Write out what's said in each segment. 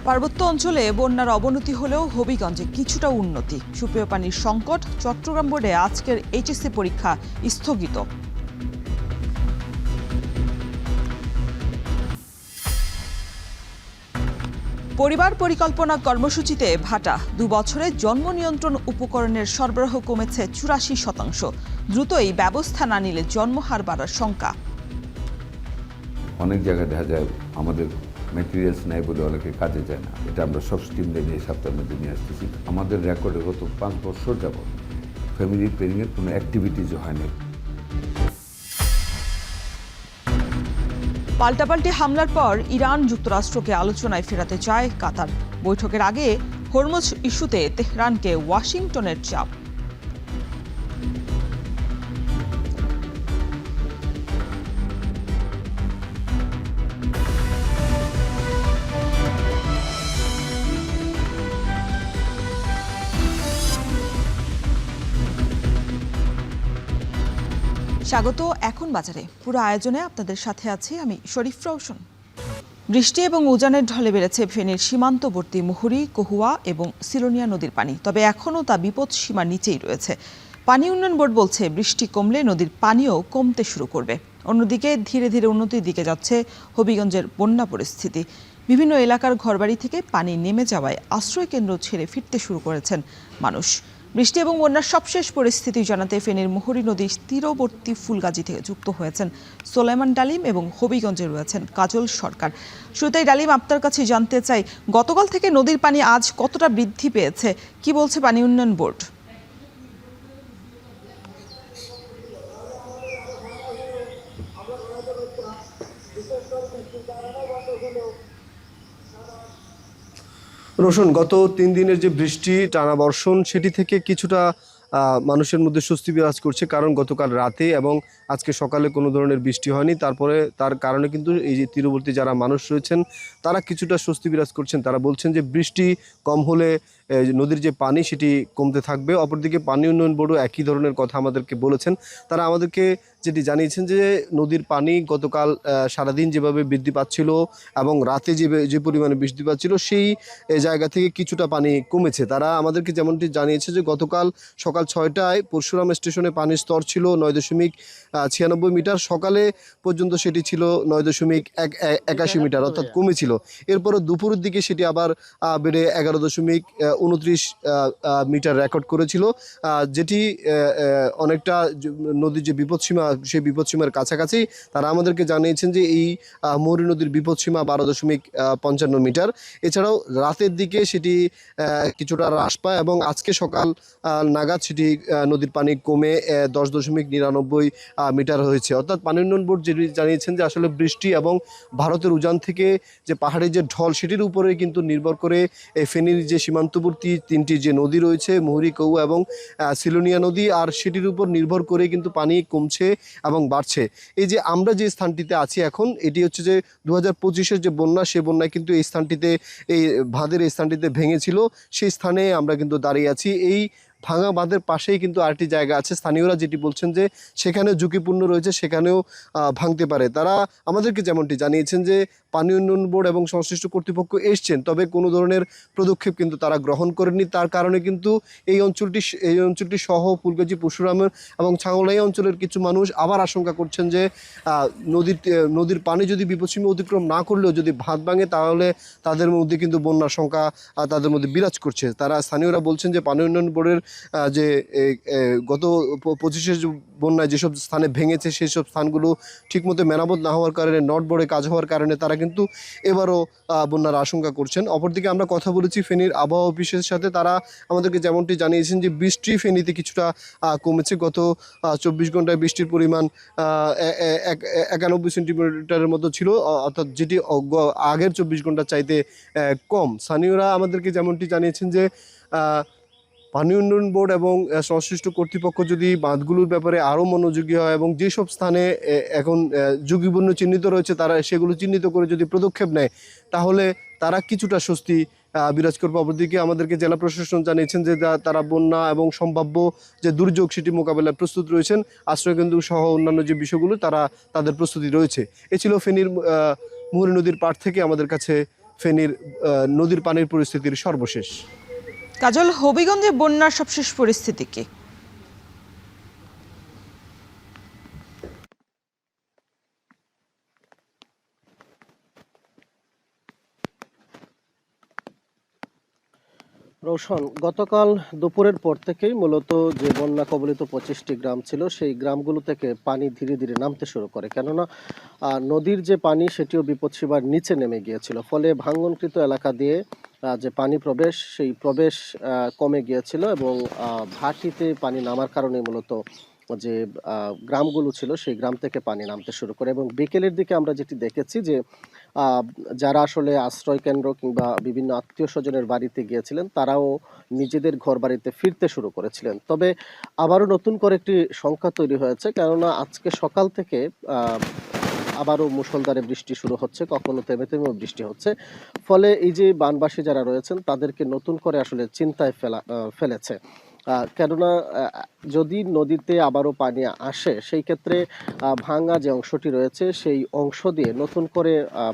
পার্বত্য অঞ্চলে বন্যার অবনতি হলেও হবিগঞ্জে কিছুটা উন্নতি। সুপেয় পানির সংকট, চট্টগ্রাম বোর্ডে আজকের এইচএসসি পরীক্ষা স্থগিত। পরিবার পরিকল্পনা কর্মসূচিতে ভাটা, 2 বছরে জন্ম নিয়ন্ত্রণ উপকরণের সরবরাহ কমেছে 84%। দ্রুতই ব্যবস্থা না নিলে জন্মহার বাড়ার শঙ্কা। অনেক জায়গায় দেখা যায় আমাদের ম্যাটেরিয়ালস নেই বলে অনেকে কাজে যায় না। এটা আমরা সব স্কিমটা নিয়ে সপ্তাহের মধ্যে নিয়ে আসতেছি। আমাদের রেকর্ডে গত 5 বছর যাবত ফ্যামিলি প্ল্যানিংয়ের কোনো অ্যাক্টিভিটিজও হয়নি। পাল্টাপাল্টি হামলার পর ইরান যুক্তরাষ্ট্রকে আলোচনায় ফেরাতে চায় কাতার। বৈঠকের আগে হরমুজ ইস্যুতে তেহরানকে ওয়াশিংটনের চাপ। স্বাগত এখন বাজারে। পুরো আয়োজনে আপনাদের সাথে আছি আমি শরীফ রওশন। বৃষ্টি এবং উজানের ঢলে বেড়েছে ফেনীর সীমান্তবর্তী মুহুরী, কহুয়া এবং সিলোনিয়া নদীর পানি। তবে এখনও তা বিপদ সীমার নিচেই রয়েছে। পানি উন্নয়ন বোর্ড বলছে বৃষ্টি কমলে নদীর পানিও কমতে শুরু করবে। অন্যদিকে ধীরে ধীরে উন্নতির দিকে যাচ্ছে হবিগঞ্জের বন্যা পরিস্থিতি। বিভিন্ন এলাকার ঘরবাড়ি থেকে পানি নেমে যাওয়ায় আশ্রয়কেন্দ্র ছেড়ে ফিরতে শুরু করেছেন মানুষ। বৃষ্টি এবং বন্যার সবশেষ পরিস্থিতি জানাতে ফেনীর মুহুরী নদীর তীরবর্তী ফুলগাজী থেকে যুক্ত হয়েছেন সোলাইমান ডালিম এবং হবিগঞ্জে রয়েছেন কাজল সরকার। শুরুতেই ডালিম, আপনার কাছে জানতে চাই, গতকাল থেকে নদীর পানি আজ কতটা বৃদ্ধি পেয়েছে, কি বলছে পানি উন্নয়ন বোর্ড? রোশন, গত 3 দিনের যে বৃষ্টি টানা বর্ষণ সেটি থেকে কিছুটা মানুষের মধ্যে স্বস্তি বিরাজ করছে, কারণ গতকাল রাতে এবং আজকে সকালে কোনো ধরনের বৃষ্টি হয়নি। তারপরে তার কারণে কিন্তু এই যে তীরবর্তী যারা মানুষ রয়েছেন তারা কিছুটা স্বস্তি বিরাজ করছেন। তারা বলছেন যে বৃষ্টি কম হলে নদীর যে পানি সেটি কমতে থাকবে। অপরদিকে পানি উন্নয়ন বোর্ডও একই ধরনের কথা আমাদেরকে বলেছেন। তারা আমাদেরকে যেটি জানিয়েছেন যে নদীর পানি গতকাল সারাদিন যেভাবে বৃদ্ধি পাচ্ছিল এবং রাতে যে পরিমাণে বৃদ্ধি পাচ্ছিল সেই জায়গা থেকে কিছুটা পানি কমেছে। তারা আমাদেরকে যেমনটি জানিয়েছে যে গতকাল সকাল 6টায় পরশুরাম স্টেশনে পানির স্তর ছিল 9.96 মিটার, সকালে পর্যন্ত সেটি ছিল 9.81 মিটার, অর্থাৎ কমেছিল। এরপরে দুপুরের দিকে সেটি আবার বেড়ে 11.29 মিটার রেকর্ড করেছিল, যেটি অনেকটা নদীর যে বিপদসীমা সেই বিপদসীমার কাছাকাছি। তারা আমাদেরকে জানিয়েছেন যে এই মুহুরী নদীর বিপদসীমা 12.55 মিটার। এছাড়াও রাতের দিকে সেটি কিছুটা হ্রাস পায় এবং আজকে সকাল নাগাদ সেটি নদীর পানি কমে 10.99 মিটার হয়েছে। অর্থাৎ পানি উন্নয়ন বোর্ড যেটি জানিয়েছেন যে আসলে বৃষ্টি এবং ভারতের উজান থেকে যে পাহাড়ের যে ঢল সেটির উপরে কিন্তু নির্ভর করে ফেনীর যে সীমান্তবর্তী 3টি যে নদী রয়েছে, মুহুরী, কহুয়া এবং সিলোনিয়া নদী, আর সেটির উপর নির্ভর করে কিন্তু পানি কমছে এবং বাড়ছে। এই যে আমরা যে স্থানটিতে আছি এখন, এটি হচ্ছে যে 2025-এর যে বন্যা, সে বন্যায় কিন্তু এই স্থানটিতে, এই বাঁধের এই স্থানটিতে ভেঙেছিল, সেই স্থানে আমরা কিন্তু দাঁড়িয়ে আছি। এই ভাঙা বাঁধের পাশেই কিন্তু আরেকটি জায়গা আছে। স্থানীয়রা যেটি বলছেন যে সেখানেও ঝুঁকিপূর্ণ রয়েছে, সেখানেও ভাঙতে পারে। তারা আমাদেরকে যেমনটি জানিয়েছেন যে পানি উন্নয়ন বোর্ড এবং সংশ্লিষ্ট কর্তৃপক্ষ এসছেন, তবে কোনো ধরনের পদক্ষেপ কিন্তু তারা গ্রহণ করেননি। তার কারণে কিন্তু এই অঞ্চলটি সহ ফুলগাজী, পরশুরামের এবং ছাগলাইয়া অঞ্চলের কিছু মানুষ আবার আশঙ্কা করছেন যে নদীর পানি যদি বিপদসীমা অতিক্রম না করলেও যদি বাঁধ ভাঙে, তাহলে তাদের মধ্যে কিন্তু বন্যার শঙ্কা তাদের মধ্যে বিরাজ করছে। তারা স্থানীয়রা বলছেন যে পানি উন্নয়ন বোর্ডের যে গত 25-এর বন্যায় যেসব স্থানে ভেঙেছে সেই সব স্থানগুলো ঠিকমতো মেরামত না হওয়ার কারণে, নট বোর্ডে কাজ হওয়ার কারণে তারা কিন্তু এবারও বন্যার আশঙ্কা করছেন। অপরদিকে আমরা কথা বলেছি ফেনীর আবহাওয়া অফিসের সাথে। তারা আমাদেরকে যেমনটি জানিয়েছেন যে বৃষ্টি ফেনীতে কিছুটা কমেছে। গত 24 ঘন্টায় বৃষ্টির পরিমাণ 91 সেন্টিমিটারের মতো ছিল, অর্থাৎ যেটি আগের 24 ঘন্টা চাইতে কম। স্থানীয়রা আমাদেরকে যেমনটি জানিয়েছেন যে পানি উন্নয়ন বোর্ড এবং সংশ্লিষ্ট কর্তৃপক্ষ যদি বাঁধগুলোর ব্যাপারে আরও মনোযোগী হয় এবং যেসব স্থানে এখন ঝুঁকিপূর্ণ চিহ্নিত রয়েছে তারা সেগুলো চিহ্নিত করে যদি পদক্ষেপ নেয়, তাহলে তারা কিছুটা স্বস্তি বিরাজ করবে। অপরদিকে আমাদেরকে জেলা প্রশাসন জানিয়েছেন যে তারা বন্যা এবং সম্ভাব্য যে দুর্যোগ সেটি মোকাবেলায় প্রস্তুত রয়েছেন। আশ্রয়কেন্দ্র সহ অন্যান্য যে বিষয়গুলো তাদের প্রস্তুতি রয়েছে। এ ছিল ফেনীর মুহুরী নদীর পাড় থেকে আমাদের কাছে ফেনীর নদীর পানির পরিস্থিতির সর্বশেষ। কাজল, হবিগঞ্জে বন্যার সবশেষ পরিস্থিতি কি? রৌশন, গতকাল দুপুরের পর থেকেই মূলত যে বন্যা কবলিত 25টি গ্রাম ছিল সেই গ্রামগুলো থেকে পানি ধীরে ধীরে নামতে শুরু করে, কেননা নদীর যে পানি সেটিও বিপদসীমার নিচে নেমে গিয়েছিল। ফলে ভাঙ্গনকৃত এলাকা দিয়ে যে পানি প্রবেশ সেই প্রবেশ কমে গিয়েছিল এবং ভাটিতে পানি নামার কারণে মূলত যে গ্রামগুলো ছিল সেই গ্রাম থেকে পানি নামতে শুরু করে। এবং বিকেলের দিকে আমরা যেটি দেখেছি যে যারা আসলে আশ্রয় কেন্দ্র কিংবা বিভিন্ন আত্মীয় স্বজনের বাড়িতে গিয়েছিলেন তারাও নিজেদের ঘর বাড়িতে ফিরতে শুরু করেছিলেন। তবে আবারও নতুন করে একটি শঙ্কা তৈরি হয়েছে, কেননা আজকে সকাল থেকে আবারও মুষলধারে বৃষ্টি শুরু হচ্ছে, কখনো থেমে থেমেও বৃষ্টি হচ্ছে। ফলে এই যে বানবাসী যারা রয়েছেন তাদেরকে নতুন করে আসলে চিন্তায় ফেলেছে। কেননা যদি নদীতে আবারও পানি আসে সেই ক্ষেত্রে ভাঙা যে অংশটি রয়েছে সেই অংশ দিয়ে নতুন করে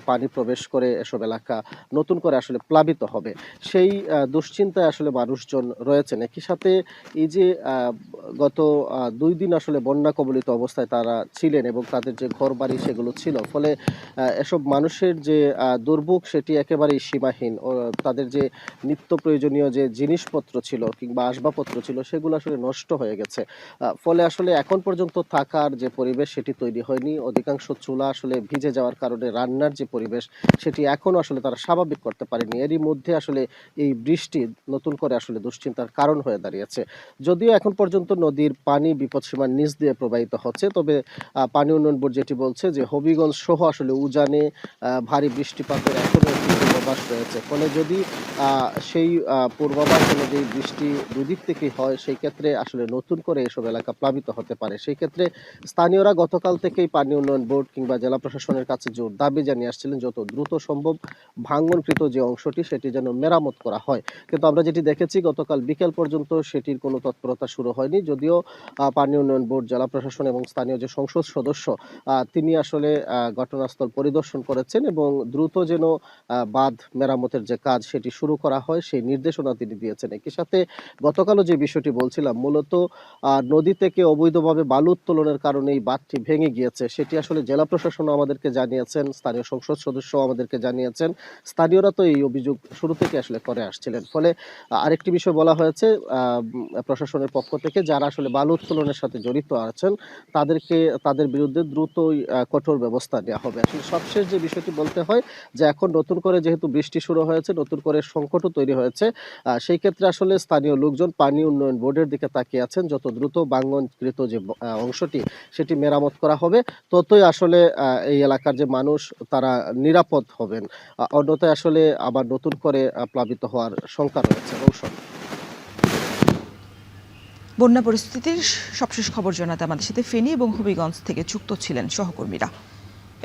পানি প্রবেশ করে এসব এলাকা নতুন করে আসলে প্লাবিত হবে, সেই দুশ্চিন্তায় আসলে মানুষজন রয়েছেন। একই সাথে এই যে গত 2 দিন আসলে বন্যা কবলিত অবস্থায় তারা ছিলেন এবং তাদের যে ঘর বাড়ি সেগুলো ছিল, ফলে এসব মানুষের যে দুর্ভোগ সেটি একেবারেই সীমাহীন। ও তাদের যে নিত্য প্রয়োজনীয় যে জিনিসপত্র ছিল কিংবা আসবাবপত্র ছিল সেগুলো আসলে নষ্ট হয়ে গেছে। ফলে আসলে এখন পর্যন্ত থাকার যে পরিবেশ সেটি তৈরি হয়নি। অধিকাংশ চুলা আসলে ভিজে যাওয়ার কারণে রান্নার যে পরিবেশ সেটি এখনো আসলে তারা স্বাভাবিক করতে পারেনি। এরই মধ্যে আসলে এই বৃষ্টি নতুন করে আসলে দুশ্চিন্তার কারণ হয়ে দাঁড়িয়েছে। যদিও এখন পর্যন্ত নদীর পানি বিপদসীমার নিচ দিয়ে প্রবাহিত হচ্ছে, তবে পানি উন্নয়ন বোর্ড যেটি বলছে যে হবিগঞ্জ সহ আসলে উজানে ভারী বৃষ্টিপাতের এখনো একটি পূর্বাভাস রয়েছে। ফলে যদি সেই পূর্বাভাস অনুযায়ী বৃষ্টি দুদিক থেকেই হয় সেই ক্ষেত্রে আসলে নতুন করে এসব এলাকা প্লাবিত হতে পারে। সেই ক্ষেত্রে স্থানীয়রা গতকাল থেকেই পানি উন্নয়ন বোর্ড কিংবা জেলা প্রশাসনের কাছে জোর দাবি জানিয়ে আসছিলেন যত দ্রুত সম্ভব ভাঙ্গনকৃত যে অংশটি সেটি যেন মেরামত করা হয়। কিন্তু আমরা যেটি দেখেছি গতকাল বিকেল পর্যন্ত সেটির কোনো তৎপরতা শুরু হয়নি। যদিও পানি উন্নয়ন বোর্ড, জেলা প্রশাসন এবং স্থানীয় যে সংসদ সদস্য তিনি আসলে ঘটনাস্থল পরিদর্শন করেছেন এবং দ্রুত যেন বাঁধ মেরামতের যে কাজ সেটি শুরু করা হয় সেই নির্দেশনা তিনি দিয়েছেন। একই সাথে গতকালও যে বিষয়টি বলছিলাম, মূলত নদী থেকে অবৈধভাবে বালু উত্তোলনের কারণে এই বাঁধটি ভেঙে গিয়েছে, সেটি আসলে জেলা প্রশাসন আমাদেরকে জানিয়েছেন, স্থানীয় সংসদ সদস্য আমাদেরকে জানিয়েছেন। স্থানীয়রা তো এই অভিযোগ শুরু থেকে আসলে করে আসছিলেন। ফলে আরেকটি বিষয় বলা হয়েছে প্রশাসনের পক্ষ থেকে, যারা আসলে বালু উত্তোলনের সাথে জড়িত আছেন তাদের বিরুদ্ধে দ্রুতই কঠোর ব্যবস্থা নেওয়া হবে। আসলে সবশেষ যে বিষয়টি বলতে হয় যে এখন নতুন করে যেহেতু বৃষ্টি শুরু হয়েছে, নতুন করে সংকটও তৈরি হয়েছে, সেই ক্ষেত্রে আসলে স্থানীয় লোকজন পানি উন্নয়ন বোর্ডের দিকে তাকিয়ে আছেন। যত দ্রুত ভাঙ্গনকৃত যে অংশটি সেটি মেরামত করা হবে ততই আসলে এই এলাকার যে মানুষ তারা নিরাপদ হবেন। অন্যথায় আসলে আবার নতুন করে প্লাবিত হওয়ার শঙ্কা রয়েছে। রৌশন, বন্যা পরিস্থিতির সবশেষ খবর জানাতে আমাদের সাথে ফেনী এবং হবিগঞ্জ থেকে যুক্ত ছিলেন সহকর্মীরা।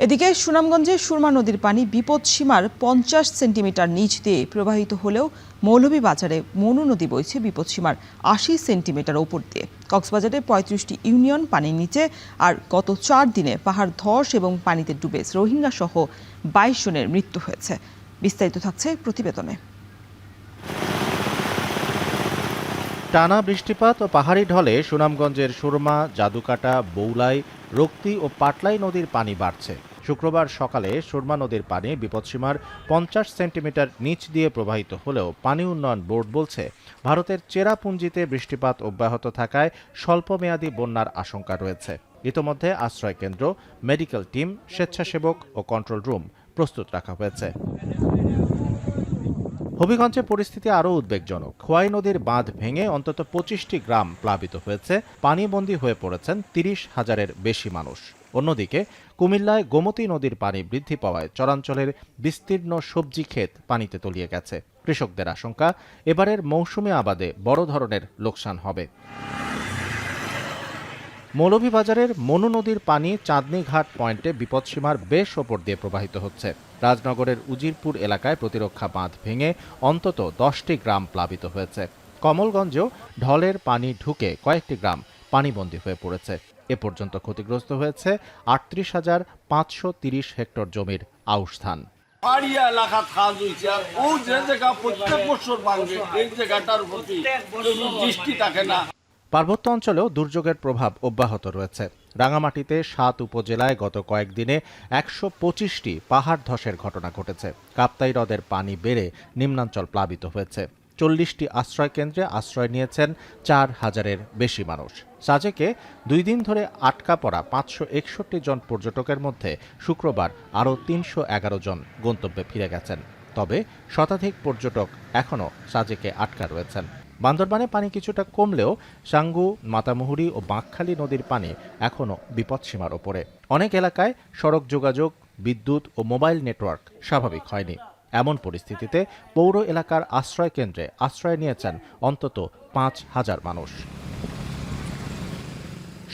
এদিকে সুনামগঞ্জে সুরমা নদীর পানি বিপদসীমার 50 সেন্টিমিটার নিচ দিয়ে প্রবাহিত হলেও মৌলভীবাজারে মনু নদী বইছে বিপদসীমার 80 সেন্টিমিটার ওপর দিয়ে। কক্সবাজারে 35টি ইউনিয়ন পানির নিচে, আর গত 4 দিনে পাহাড় ধস এবং পানিতে ডুবে রোহিঙ্গা সহ 22 জনের মৃত্যু হয়েছে। বিস্তারিত থাকছে প্রতিবেদনে। টানা বৃষ্টিপাত ও পাহাড়ি ঢলে সুনামগঞ্জের সুরমা, জাদুকাটা, বৌলাই, রক্তি ও পাটলাই নদীর পানি বাড়ছে। শুক্রবার সকালে সুরমা নদীর পানি বিপদসীমার 50 সেন্টিমিটার নিচ দিয়ে প্রবাহিত হলেও পানি উন্নয়ন বোর্ড বলছে ভারতের চেরাপুঞ্জিতে বৃষ্টিপাত অব্যাহত থাকায় স্বল্পমেয়াদী বন্যার আশঙ্কা রয়েছে। ইতোমধ্যে আশ্রয়কেন্দ্র, মেডিকেল টিম, স্বেচ্ছাসেবক ও কন্ট্রোল রুম প্রস্তুত রাখা হয়েছে। হবিগঞ্জে পরিস্থিতি আরও উদ্বেগজনক। খোয়াই নদীর বাঁধ ভেঙে অন্তত 25টি গ্রাম প্লাবিত হয়েছে, পানিবন্দী হয়ে পড়েছেন 30,000-এর বেশি মানুষ। অন্যদিকে কুমিল্লায় গোমতী নদীর পানি বৃদ্ধি পাওয়ায় চরাঞ্চলের বিস্তীর্ণ সবজি ক্ষেত পানিতে তলিয়ে গেছে। কৃষকদের আশঙ্কা এবারের মৌসুমী আবাদে বড় ধরনের লোকসান হবে। মৌলভীবাজারের মনু নদীর পানি চাঁদনী ঘাট পয়েন্টে বিপদসীমার বেশ ওপর দিয়ে প্রবাহিত হচ্ছে। রাজনগরের উজিরপুর এলাকায় প্রতিরক্ষা বাঁধ ভেঙে অন্তত 10টি গ্রাম প্লাবিত হয়েছে। কমলগঞ্জেও ঢলের পানি ঢুকে কয়েকটি গ্রাম পানিবন্দী হয়ে পড়েছে। এ পর্যন্ত ক্ষতিগ্রস্ত হয়েছে 38,530 হেক্টর জমির আউশ ধান। পাহাড়িয়া এলাকা খাজ হয়েছে আর ও যে জায়গা প্রত্যেক বছর ভাঙবে এই জায়গাটার প্রতি দৃষ্টি থাকে না। পার্বত্য অঞ্চলেও দুর্যোগের প্রভাব অব্যাহত রয়েছে। রাঙামাটিতে 7 উপজেলায় গত কয়েকদিনে 125টি পাহাড় ধসের ঘটনা ঘটেছে। কাপ্তাই হ্রদের পানি বেড়ে নিম্নাঞ্চল প্লাবিত হয়েছে। 40টি আশ্রয় কেন্দ্রে আশ্রয় নিয়েছেন 4,000-এর বেশি মানুষ। সাজেকে 2 দিন ধরে আটকা পড়া 561 জন পর্যটকের মধ্যে শুক্রবার আরও 311 জন গন্তব্যে ফিরে গেছেন। তবে শতাধিক পর্যটক এখনও সাজেকে আটকা রয়েছেন। বান্দরবানে পানি কিছুটা কমলেও সাঙ্গু, মাতামুহুরী ও বাঁকখালী নদীর পানি এখনও বিপদসীমার ওপরে। অনেক এলাকায় সড়ক যোগাযোগ, বিদ্যুৎ ও মোবাইল নেটওয়ার্ক স্বাভাবিক হয়নি। এমন পরিস্থিতিতে পৌর এলাকার আশ্রয় কেন্দ্রে আশ্রয় নিয়েছেন অন্তত 5,000 মানুষ।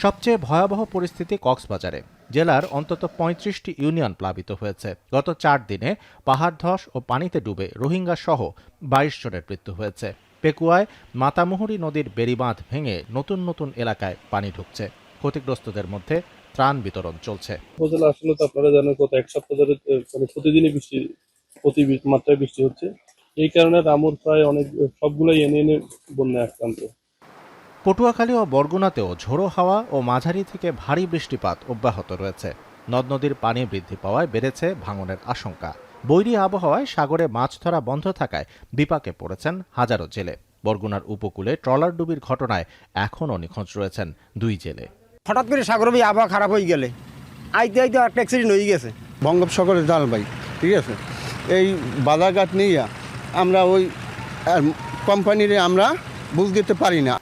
সবচেয়ে ভয়াবহ পরিস্থিতি কক্সবাজারে। জেলার অন্তত 35টি ইউনিয়ন প্লাবিত হয়েছে। গত 4 দিনে পাহাড় ধস ও পানিতে ডুবে রোহিঙ্গা সহ 22 জনের মৃত্যু হয়েছে। পেকুয়ায় মাতামুহুরী নদীর বেড়িবাঁধ ভেঙে নতুন নতুন এলাকায় পানি ঢুকছে। ক্ষতিগ্রস্তদের মধ্যে ত্রাণ বিতরণ চলছে। উপজেলা আসলে তো আপনারা জানেন গত 1 সপ্তাহ ধরে মানে প্রতিদিনই অতি মাত্রায় বৃষ্টি হচ্ছে। এই কারণে রামুর প্রায় সবগুলাই এনে বন্যায় আক্রান্ত। পটুয়াখালী ও বরগুনাতেও ঝোড়ো হাওয়া ও মাঝারি থেকে ভারী বৃষ্টিপাত অব্যাহত রয়েছে। নদ নদীর পানি বৃদ্ধি পাওয়ায় বেড়েছে ভাঙনের আশঙ্কা। বৈরী আবহাওয়ায় সাগরে মাছ ধরা বন্ধ থাকায় বিপাকে পড়েছেন হাজারো জেলে। বরগুনার উপকূলে ট্রলার ডুবির ঘটনায় এখনও নিখোঁজ রয়েছেন 2 জেলে। হঠাৎ করে সাগরে আবহাওয়া খারাপ হয়ে গেলে আইতে আইতে একটা অ্যাক্সিডেন্ট হয়ে গেছে। বঙ্গোপসাগরের জাল ভাই, ঠিক আছে, এই বাধাঘাট নিয়ে আমরা ওই কোম্পানিরে আমরা বুঝ দিতে পারি না।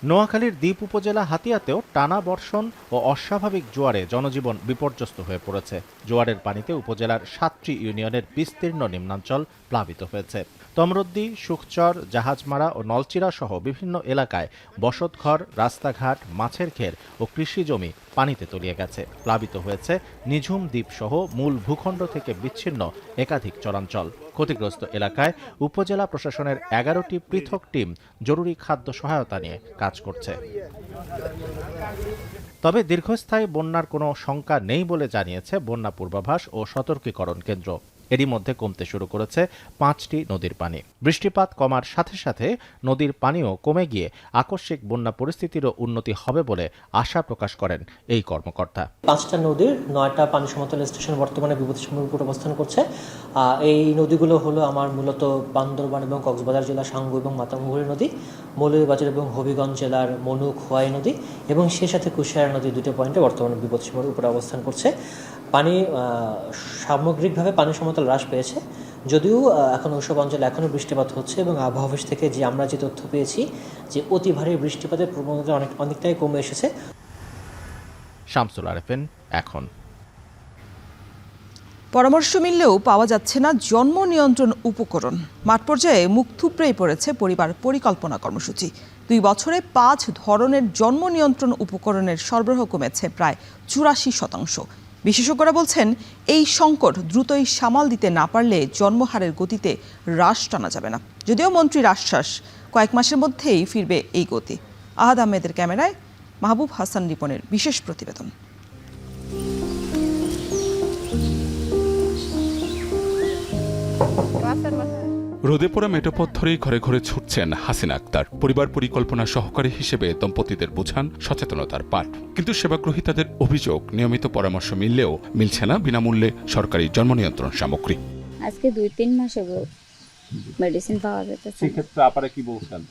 নোয়াখালীর দ্বীপ উপজেলা হাতিয়াতেও টানা বর্ষণ ও অস্বাভাবিক জোয়ারে জনজীবন বিপর্যস্ত হয়ে পড়েছে। জোয়ারের পানিতে উপজেলার 7টি ইউনিয়নের বিস্তীর্ণ নিম্নাঞ্চল প্লাবিত হয়েছে। তমরদ্দি, সুখচর, জাহাজমারা ও নলচিরা সহ বিভিন্ন এলাকায় বসতঘর, রাস্তাঘাট, মাছের ঘের ও কৃষি জমি পানিতে তলিয়ে গেছে। প্লাবিত হয়েছে নিঝুম দ্বীপ সহ মূল ভূখণ্ড থেকে বিচ্ছিন্ন একাধিক চরাঞ্চল। ক্ষতিগ্রস্ত এলাকায় উপজেলা প্রশাসনের 11টি পৃথক টিম জরুরি খাদ্য সহায়তা নিয়ে কাজ করছে। তবে দীর্ঘস্থায়ী বন্যার কোনো শঙ্কা নেই বলে জানিয়েছে বন্যা পূর্বাভাস ও সতর্কীকরণ কেন্দ্র। এরই মধ্যে কমতে শুরু করেছে 5টি নদীর পানি। বৃষ্টিপাত কমার সাথে সাথে নদীর পানিও কমে গিয়ে আকস্মিক বন্যা পরিস্থিতিরও উন্নতি হবে বলে আশা প্রকাশ করেন এই কর্মকর্তা। 5টা নদীর 9টা পানি সমতল স্টেশন বর্তমানে বিপদসীমার উপর অবস্থান করছে। এই নদীগুলো হলো আমার মূলত বান্দরবান এবং কক্সবাজার জেলার সাঙ্গু এবং মাতামুহুরী নদী, মৌলভীবাজার এবং হবিগঞ্জ জেলার মনুক, খোয়াই নদী এবং সেই সাথে কুশিয়ারা নদী 2টি পয়েন্টে বর্তমানে বিপদসীমার উপরে অবস্থান করছে। পানি সামগ্রিকভাবে পানি সমতল হ্রাস পেয়েছে, যদিও এখন ওইসব অঞ্চলে এখনও বৃষ্টিপাত হচ্ছে এবং আবহাওয়া অফিস থেকে আমরা যে তথ্য পেয়েছি যে অতি ভারী বৃষ্টিপাতের প্রবণতা অনেকটাই কমে এসেছে। শামসুল আরেফিন, এখন। পরামর্শ মিললেও পাওয়া যাচ্ছে না জন্ম নিয়ন্ত্রণ উপকরণ। মাঠ পর্যায়ে মুখ থুবড়েই পড়েছে পরিবার পরিকল্পনা কর্মসূচি। 2 বছরে 5 ধরনের জন্ম নিয়ন্ত্রণ উপকরণের সরবরাহ কমেছে প্রায় 84%। বিশেষজ্ঞরা বলছেন এই সংকট দ্রুতই সামাল দিতে না পারলে জন্মহারের গতিতে হ্রাস টানা যাবে না। যদিও মন্ত্রীর আশ্বাস, কয়েক মাসের মধ্যেই ফিরবে এই গতি। আহাদ আহমেদের ক্যামেরায় মাহবুব হাসান রিপনের বিশেষ প্রতিবেদন। রোদে পোড়া মেঠোপথ ধরেই ঘরে ঘরে ছুটছেন হাসিনা আক্তার। পরিবার পরিকল্পনা সহকারী হিসেবে দম্পতিদের বোঝান সচেতনতার পাঠ। কিন্তু সেবাগ্রহীতাদের অভিযোগ, নিয়মিত পরামর্শ মিললেও মিলছে না বিনামূল্যে সরকারি জন্ম নিয়ন্ত্রণ সামগ্রী। আজকে 2-3 মাস হলো মেডিসিন পাওয়া যেতেছে। সেক্ষেত্রে আপনারা কি বলছেন?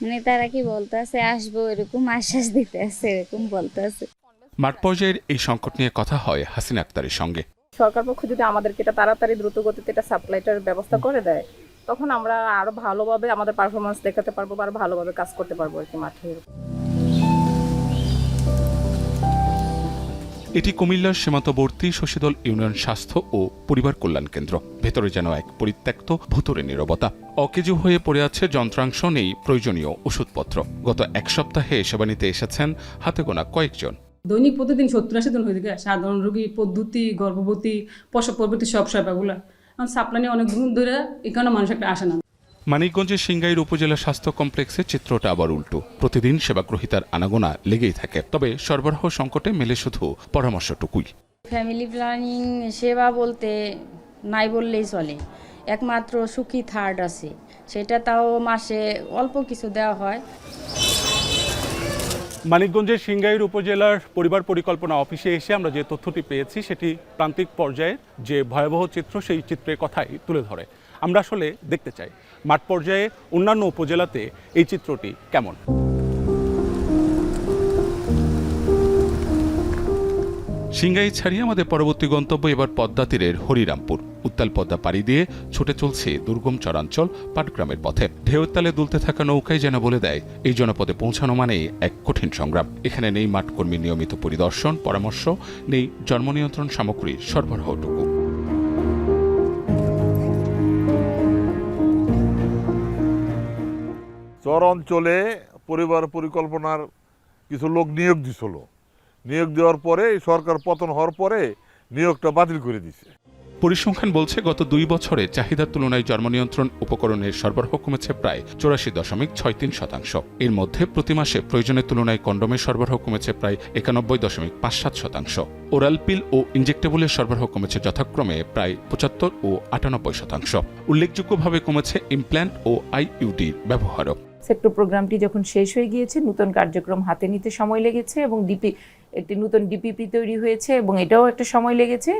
মানে তারা কি বলতেছে আসবো, এরকম আশ্বাস দিতে আছে, এরকম বলতেছে। মাঠ পর্যায়ের এই সংকট নিয়ে কথা হয় হাসিনা আক্তারের সঙ্গে। সরকার পক্ষ যদি আমাদেরকে এটা তাড়াতাড়ি দ্রুত গতিতে এটা সাপ্লাইটার ব্যবস্থা করে দেয়, তখন আমরা আরো ভালোভাবে আমাদের পারফরমেন্স দেখাতে পারবো, আরো ভালোভাবে কাজ করতে পারবো আর কি মাঠে। এটি কুমিল্লার সীমান্তবর্তী শশীদল ইউনিয়ন স্বাস্থ্য ও পরিবার কল্যাণ কেন্দ্র। ভেতরে যেন এক পরিত্যক্ত ভুতুরে নীরবতা। অকেজো হয়ে পড়ে আছে যন্ত্রাংশ, নেই প্রয়োজনীয় ওষুধপত্র। গত 1 সপ্তাহে সেবা নিতে এসেছেন হাতে গোনা কয়েকজন। দৈনিক প্রতিদিন 70-80 জন হয়ে থাকে সাধারণ রোগী, পদ্ধতি, গর্ভবতী, প্রসব পরবর্তী সব সেবাগুলো সাপ্লাই অনেক দূর ধরে এখানে মানুষ একটা আসে না। মানিকগঞ্জের সিংগাইর উপজেলা স্বাস্থ্য কমপ্লেক্সে চিত্রটা আবার উল্টো। প্রতিদিন সেবাগ্রহীতার আনাগোনা লেগেই থাকে, তবে সরবরাহ সংকটে মেলে শুধু পরামর্শটুকুই। ফ্যামিলি প্ল্যানিং সেবা বলতে নাই বললেই চলে। একমাত্র সুখী থার্ড আছে, সেটা তাও মাসে অল্প কিছু দেওয়া হয়। মানিকগঞ্জের সিংগাইর উপজেলার পরিবার পরিকল্পনা অফিসে এসে আমরা যে তথ্যটি পেয়েছি সেটি প্রান্তিক পর্যায়ে যে ভয়াবহ চিত্র, সেই চিত্রের কথাই তুলে ধরে। আমরা আসলে দেখতে চাই মাঠ পর্যায়ে অন্যান্য উপজেলাতে এই চিত্রটি কেমন। সিংগাই ছাড়িয়ে আমাদের পরবর্তী গন্তব্য এবার পদ্মা তীরের হরিরামপুর। উত্তাল পদ্মা পাড়ি দিয়ে ছুটে চলছে দুর্গম চরাঞ্চল পাটগ্রামের পথে। ঢেউয়ের তালে দুলতে থাকা নৌকায় যেন বলে দেয় এই জনপদে পৌঁছানো মানেই এক কঠিন সংগ্রাম। এখানে নেই মাঠকর্মীর নিয়মিত পরিদর্শন পরামর্শ, নেই জন্ম নিয়ন্ত্রণ সামগ্রীর সরবরাহটুকু। চর অঞ্চলে পরিবার পরিকল্পনার কিছু লোক নিয়োগ দিছিল, নিয়োগ দেওয়ার পরে সরকার পতন হওয়ার পরে নিয়োগটা বাতিল করে দিছে। পরিসংখ্যান বলছে গত 2 বছরে চাহিদার তুলনায় জন্ম নিয়ন্ত্রণ উপকরণের সরবরাহ কমেছে প্রায় 84.63%। এর মধ্যে প্রতি মাসে প্রয়োজনের তুলনায় কন্ডোমের সরবরাহ কমেছে প্রায় 91.57%। ওরাল পিল ও ইনজেক্টেবলের সরবরাহ কমেছে যথাক্রমে প্রায় 75 ও 98%। উল্লেখযোগ্যভাবে কমেছে ইমপ্ল্যান্ট ও আইইউডির ব্যবহারও। সেক্টর প্রোগ্রামটি যখন শেষ হয়ে গিয়েছে, নতুন কার্যক্রম হাতে নিতে সময় লেগেছে এবং একটি নতুন ডিপিপি তৈরি হয়েছে এবং এটাও একটা সময় লেগেছে।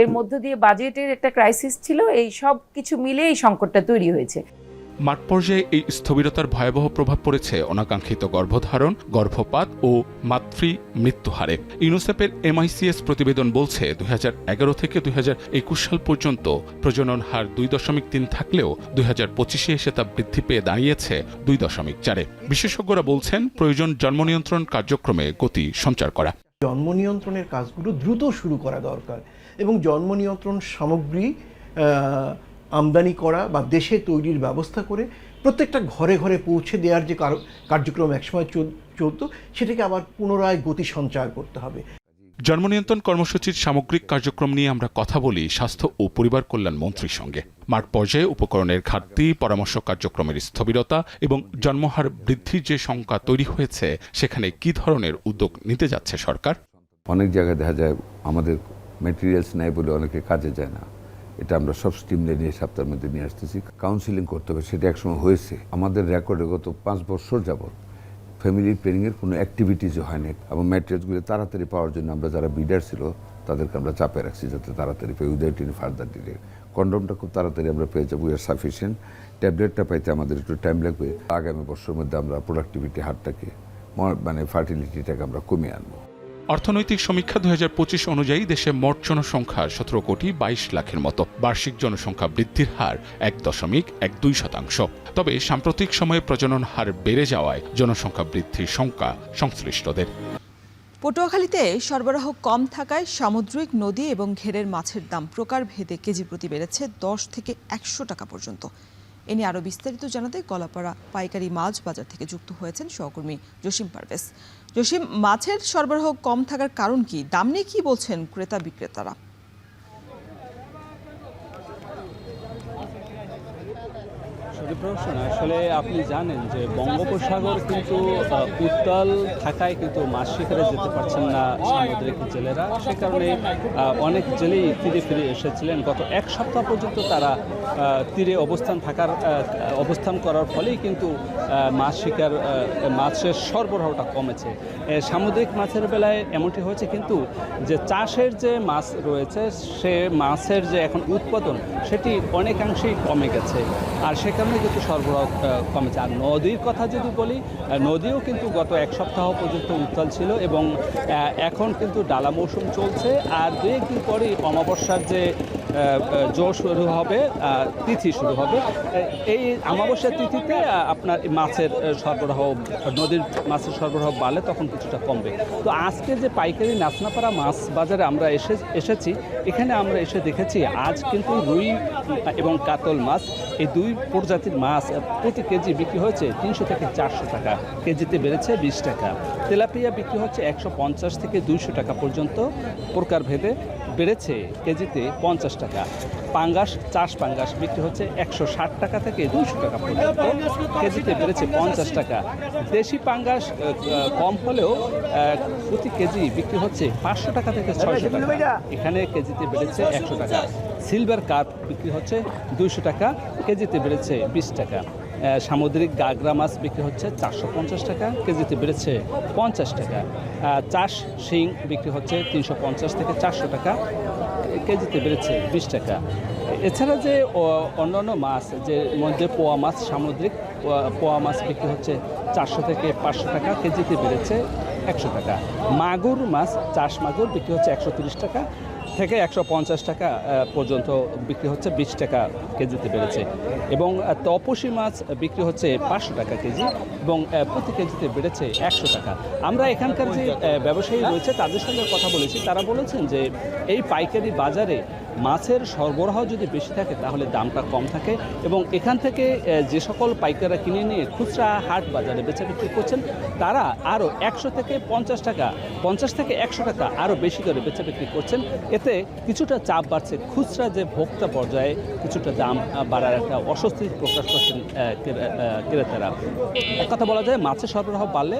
এর মধ্য দিয়ে বাজেটের একটা ক্রাইসিস ছিল, এই সব কিছু মিলে এই সংকটটা তৈরি হয়েছে। মাঠ পর্যায়ে এই স্থবিরতার ভয়াবহ প্রভাব পড়েছে অনাকাঙ্ক্ষিত গর্ভধারণ, গর্ভপাত ও মাতৃ মৃত্যুহারে। ইউনিসেফের MICS প্রতিবেদন বলছে 2011 থেকে 2021 সাল পর্যন্ত প্রজনন হার 2.3 থাকলেও 2025-এ এসে তা বৃদ্ধি পেয়ে দাঁড়িয়েছে 2.4-এ। বিশেষজ্ঞরা বলছেন প্রয়োজন জন্ম নিয়ন্ত্রণ কার্যক্রমে গতি সঞ্চার করা। জন্ম নিয়ন্ত্রণের কাজগুলো দ্রুত শুরু করা দরকার এবং জন্ম নিয়ন্ত্রণ সামগ্রী আমদানি করা বা দেশে তৈরির ব্যবস্থা করে প্রত্যেকটা ঘরে ঘরে পৌঁছে দেওয়ার যে কার্যক্রম একসময় চলতো, সেটাকে আবার পুনরায় গতি সঞ্চার করতে হবে। জন্ম নিয়ন্ত্রণ কর্মসূচির সামগ্রিক কার্যক্রম নিয়ে আমরা কথা বলি স্বাস্থ্য ও পরিবার কল্যাণ মন্ত্রীর সঙ্গে। মাঠ পর্যায়ে উপকরণের ঘাটতি, পরামর্শ কার্যক্রমের স্থবিরতা এবং জন্মহার বৃদ্ধির যে শঙ্কা তৈরি হয়েছে, সেখানে কি ধরনের উদ্যোগ নিতে যাচ্ছে সরকার? অনেক জায়গায় দেখা যায় আমাদের ম্যাটেরিয়ালস নাই বলে অনেকে কাজে যায় না। এটা আমরা সব স্টিমলে নিয়ে সপ্তাহের মধ্যে নিয়ে আসতেছি। কাউন্সিলিং করতে হবে, সেটা একসময় হয়েছে। আমাদের রেকর্ডে গত 5 বছর যাবৎ ফ্যামিলি প্ল্যানিংয়ের কোনো অ্যাক্টিভিটিসও হয়নি এবং ম্যাটেরিয়ালসগুলো তাড়াতাড়ি পাওয়ার জন্য আমরা যারা বিডার ছিল তাদেরকে আমরা চাপে রাখছি যাতে তাড়াতাড়ি পেয়ে, উইদাউট এনি ফার্দার ডিলে। কন্ডোমটা খুব তাড়াতাড়ি আমরা পেয়ে যাবো, উই আর সাফিসিয়েন্ট। ট্যাবলেটটা পাইতে আমাদের একটু টাইম লাগবে। আগামী বছরের মধ্যে আমরা প্রোডাক্টিভিটি হারটাকে ফার্টিলিটিটাকে আমরা কমিয়ে আনবো। অর্থনৈতিক সমীক্ষা 2025 অনুযায়ী দেশে মোট জনসংখ্যা 17,22,00,000-এর মতো। বার্ষিক জনসংখ্যা বৃদ্ধির হার 1.12%। তবে সাম্প্রতিক সময়ে প্রজনন হার বেড়ে যাওয়ায় জনসংখ্যা বৃদ্ধির শঙ্কা সংশ্লিষ্টদের। পটুয়াখালীতে সরবরাহ কম থাকায় সামুদ্রিক নদী এবং ঘেরের মাছের দাম প্রকারভেদে কেজি প্রতি বেড়েছে 10 থেকে 100 টাকা পর্যন্ত। এ নিয়ে আরও বিস্তারিত জানাতে গলাপাড়া পাইকারি মাছ বাজার থেকে যুক্ত হয়েছেন সহকর্মী জসিম পারভেজ। জসিম, মাছের সরবরাহ কম থাকার কারণ কি? দাম নিয়ে কি বলছেন ক্রেতা বিক্রেতারা? আসলে আপনি জানেন যে বঙ্গোপসাগর কিন্তু উত্তাল থাকায় কিন্তু মাছ শিকারে যেতে পারছেন না সামুদ্রিক জেলেরা। সে কারণে অনেক জেলেই তীরে ফিরে এসেছিলেন। গত 1 সপ্তাহ পর্যন্ত তারা তীরে অবস্থান করার ফলেই কিন্তু মাছ শিকার মাছের সরবরাহটা কমেছে। সামুদ্রিক মাছের বেলায় এমনটি হয়েছে, কিন্তু যে চাষের যে মাছ রয়েছে সে মাছের যে এখন উৎপাদন সেটি অনেকাংশেই কমে গেছে, আর সে কারণে কিন্তু সরবরাহ কমেছে। আর নদীর কথা যদি বলি, নদীও কিন্তু গত 1 সপ্তাহ পর্যন্ত উত্তাল ছিল এবং এখন কিন্তু ডালা মৌসুম চলছে। আর 2-1 দিন পরেই অমাবস্যার যে শুরু হবে, তিথি শুরু হবে। এই অমাবস্যার তিথিতে আপনার মাছের সরবরাহ, নদীর মাছের সরবরাহ বাড়লে তখন কিছুটা কমবে। তো আজকে যে পাইকারি নাচনাপাড়া মাছ বাজারে আমরা এসেছি, এখানে আমরা এসে দেখেছি আজ কিন্তু রুই এবং কাতল মাছ, এই 2 প্রজাতির মাছ প্রতি কেজি বিক্রি হয়েছে 300 থেকে 400 টাকা, কেজিতে বেড়েছে 20 টাকা। তেলাপিয়া বিক্রি হচ্ছে 150 থেকে 200 টাকা পর্যন্ত, প্রকারভেদে বেড়েছে কেজিতে 50 টাকা। পাঙ্গাস, চাষ পাঙ্গাস বিক্রি হচ্ছে 160 টাকা থেকে 200 টাকা পর্যন্ত, কেজিতে বেড়েছে 50 টাকা। দেশি পাঙ্গাস কম হলেও প্রতি কেজি বিক্রি হচ্ছে 500 টাকা থেকে 600 টাকা, এখানে কেজিতে বেড়েছে 100 টাকা। সিলভার কার্প বিক্রি হচ্ছে 200 টাকা, কেজিতে বেড়েছে 20 টাকা। সামুদ্রিক গাগরা মাছ বিক্রি হচ্ছে 450 টাকা, কেজিতে বেড়েছে 50 টাকা। চাষ শিং বিক্রি হচ্ছে 350 থেকে 400 টাকা, কেজিতে বেড়েছে 20 টাকা। এছাড়া যে অন্যান্য মাছ, যে মধ্যে পোয়া মাছ, সামুদ্রিক পোয়া মাছ বিক্রি হচ্ছে 400 থেকে 500 টাকা, কেজিতে বেড়েছে 100 টাকা। মাগুর মাছ, চাষ মাগুর বিক্রি হচ্ছে 130 টাকা থেকে 150 টাকা পর্যন্ত বিক্রি হচ্ছে, 20 টাকা কেজিতে বেড়েছে। এবং তপসী মাছ বিক্রি হচ্ছে 500 টাকা কেজি এবং প্রতি কেজিতে বেড়েছে 100 টাকা। আমরা এখানকার যে ব্যবসায়ী রয়েছে তাদের সঙ্গে কথা বলেছি, তারা বলেছেন যে এই পাইকারি বাজারে মাছের সরবরাহ যদি বেশি থাকে তাহলে দামটা কম থাকে এবং এখান থেকে যে সকল পাইকাররা কিনে নিয়ে খুচরা হাট বাজারে বেচা বিক্রি করছেন তারা আরও 100 থেকে 50 টাকা, 50 থেকে 100 টাকা আরও বেশি করে বেচা বিক্রি করছেন। এতে কিছুটা চাপ বাড়ছে, খুচরা যে ভোক্তা পর্যায়ে কিছুটা দাম বাড়ার একটা অস্বস্তি প্রকাশ করছেন ক্রেতারা। এক কথা বলা যায়, মাছের সরবরাহ বাড়লে